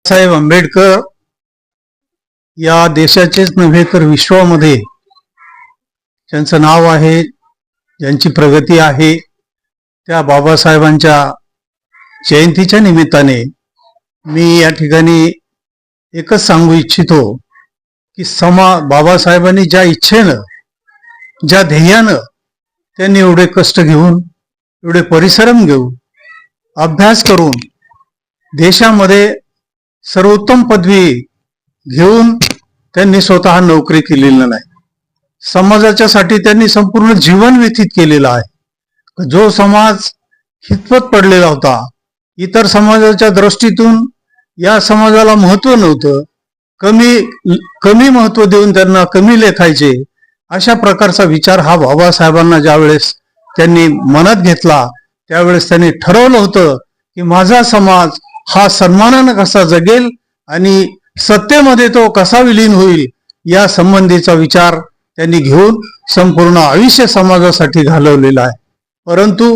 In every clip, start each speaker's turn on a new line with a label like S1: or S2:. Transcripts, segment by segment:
S1: साहेब आंबेडकर या देशाचेच नव्हे तर विश्वामध्ये ज्यांचं नाव आहे, ज्यांची प्रगती आहे, त्या बाबासाहेबांच्या जयंतीच्या निमित्ताने मी या ठिकाणी एकच सांगू इच्छितो की बाबासाहेबांनी ज्या इच्छेनं, ज्या ध्येयानं त्यांनी एवढे कष्ट घेऊन, एवढे परिश्रम घेऊन, अभ्यास करून देशामध्ये सर्वोत्तम पदवी घेऊन त्यांनी स्वतः नोकरी केलेली नाही. समाजाच्यासाठी त्यांनी संपूर्ण जीवन व्यतीत केलेलं आहे. जो समाज हितपत पडलेला होता, इतर समाजाच्या दृष्टीतून या समाजाला महत्व नव्हतं, कमी महत्व देऊन त्यांना कमी लेखायचे, अशा प्रकारचा विचार हा बाबासाहेबांना ज्यावेळेस त्यांनी मनात घेतला त्यावेळेस त्यांनी ठरवलं होतं की माझा समाज हा सन्मानानं कसा जगेल आणि सत्तेमध्ये तो कसा विलीन होईल या संबंधीचा विचार त्यांनी घेऊन संपूर्ण आयुष्य समाजासाठी घालवलेला आहे. परंतु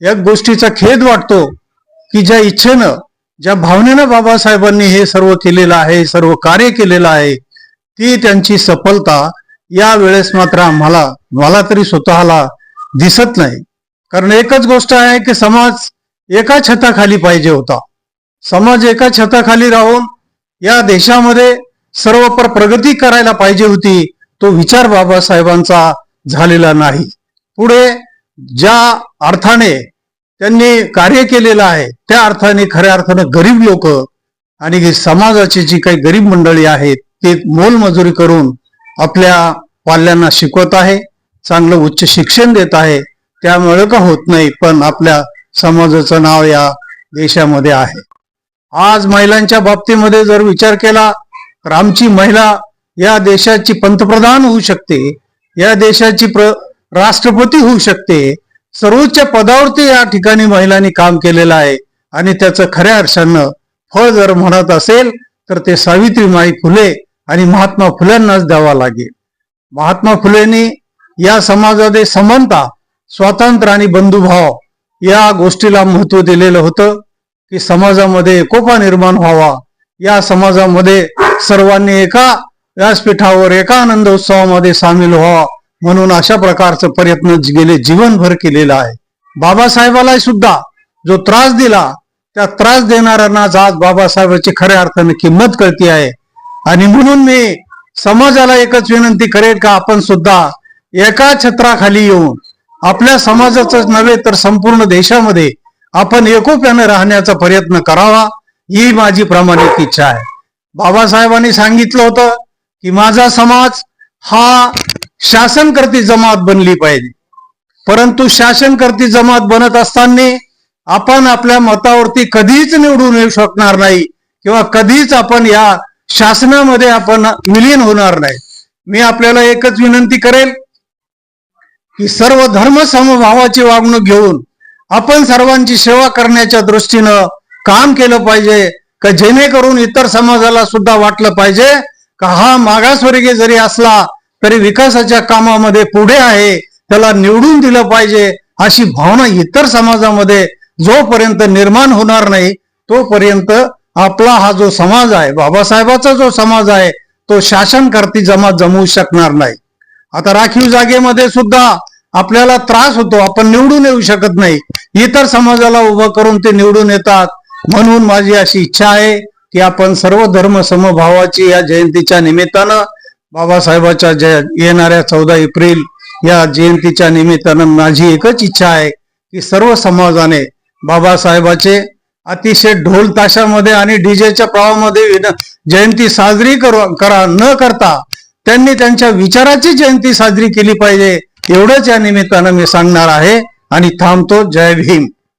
S1: या गोष्टीचा खेद वाटतो की ज्या इच्छेनं, ज्या भावनेनं बाबासाहेबांनी हे सर्व केलेलं आहे, सर्व कार्य केलेलं आहे, ती त्यांची सफलता या वेळेस मात्र मला तरी स्वतःला दिसत नाही. कारण एकच गोष्ट आहे की समाज एका छताखाली पाहिजे होता. समाज एका छताखाली राहून या देशामध्ये सर्वपर प्रगती करायला पाहिजे होती. तो विचार बाबासाहेबांचा झालेला नाही. पुढे ज्या अर्थाने त्यांनी कार्य केलेलं आहे त्या अर्थाने खऱ्या अर्थानं गरीब लोक आणि समाजाची जी काही गरीब मंडळी आहेत ते मोलमजुरी करून आपल्या पाल्यांना शिकवत आहे, चांगलं उच्च शिक्षण देत आहे. त्यामुळे का होत नाही, पण आपल्या समाजाचं नाव या देशामध्ये आहे. आज महिलांच्या बाबतीमध्ये जर विचार केला तर आमची महिला या देशाची पंतप्रधान होऊ शकते, या देशाची राष्ट्रपती होऊ शकते. सर्वोच्च पदावरती या ठिकाणी महिलांनी काम केलेलं आहे आणि त्याचं खऱ्या अर्थानं फळ जर म्हणत असेल तर ते सावित्रीबाई फुले आणि महात्मा फुल्यांनाच द्यावा लागेल. महात्मा फुलेंनी या समाजामध्ये समानता, स्वातंत्र्य आणि बंधुभाव या गोष्टीला महत्व दिलेलं होतं की समाजामध्ये एकोपा निर्माण व्हावा, या समाजामध्ये सर्वांनी एका व्यासपीठावर एका आनंद उत्सवामध्ये सामील व्हावा म्हणून अशा प्रकारचा प्रयत्न गेले जीवनभर केलेला आहे. बाबासाहेबाला सुद्धा जो त्रास दिला त्या त्रास देणाऱ्यांना आज बाबासाहेबांची खऱ्या अर्थाने किंमत कळती आहे. आणि म्हणून मी समाजाला एकच विनंती करेन का आपण सुद्धा एका छत्राखाली येऊन आपल्या समाजाचंच नव्हे तर संपूर्ण देशामध्ये आपण एकोप्याने राहण्याचा प्रयत्न करावा, ही माझी प्रामाणिक इच्छा आहे. बाबासाहेबांनी सांगितलं होतं की माझा समाज हा शासनकर्ती जमात बनली पाहिजे. परंतु शासनकर्ती जमात बनत असताना आपण आपल्या मतावरती कधीच निवडून येऊ शकणार नाही किंवा कधीच आपण या शासनामध्ये आपण विलीन होणार नाही. मी आपल्याला एकच विनंती करेल की सर्व धर्म समभावाची वागणूक घेऊन आपण सर्वांची सेवा करण्याच्या दृष्टीनं काम केलं पाहिजे, का जेणेकरून इतर समाजाला सुद्धा वाटलं पाहिजे का हा मागासवर्गीय जरी असला तरी विकासाच्या कामामध्ये पुढे आहे, त्याला निवडून दिलं पाहिजे, अशी भावना इतर समाजामध्ये जोपर्यंत निर्माण होणार नाही तोपर्यंत आपला हा जो समाज आहे, बाबासाहेबाचा जो समाज आहे, तो शासनकर्ती जमात जमवू शकणार नाही. आता राखीव जागेमध्ये सुद्धा आपल्याला त्रास होतो, आपण निवडून येऊ शकत नाही, इतर समाजाला उभं करून ते निवडून येतात. म्हणून माझी अशी इच्छा आहे की आपण सर्व धर्म समभावाची या जयंतीच्या निमित्तानं, बाबासाहेबाच्या येणाऱ्या 14 एप्रिल या जयंतीच्या निमित्तानं माझी एकच इच्छा आहे की सर्व समाजाने बाबासाहेबाचे अतिशय ढोल ताशामध्ये आणि डीजेच्या प्रवाहामध्ये जयंती साजरी न करता त्यांनी त्यांच्या विचाराची जयंती साजरी केली पाहिजे, एवढंच या निमित्तानं मी सांगणार आहे आणि थांबतो. जय भीम.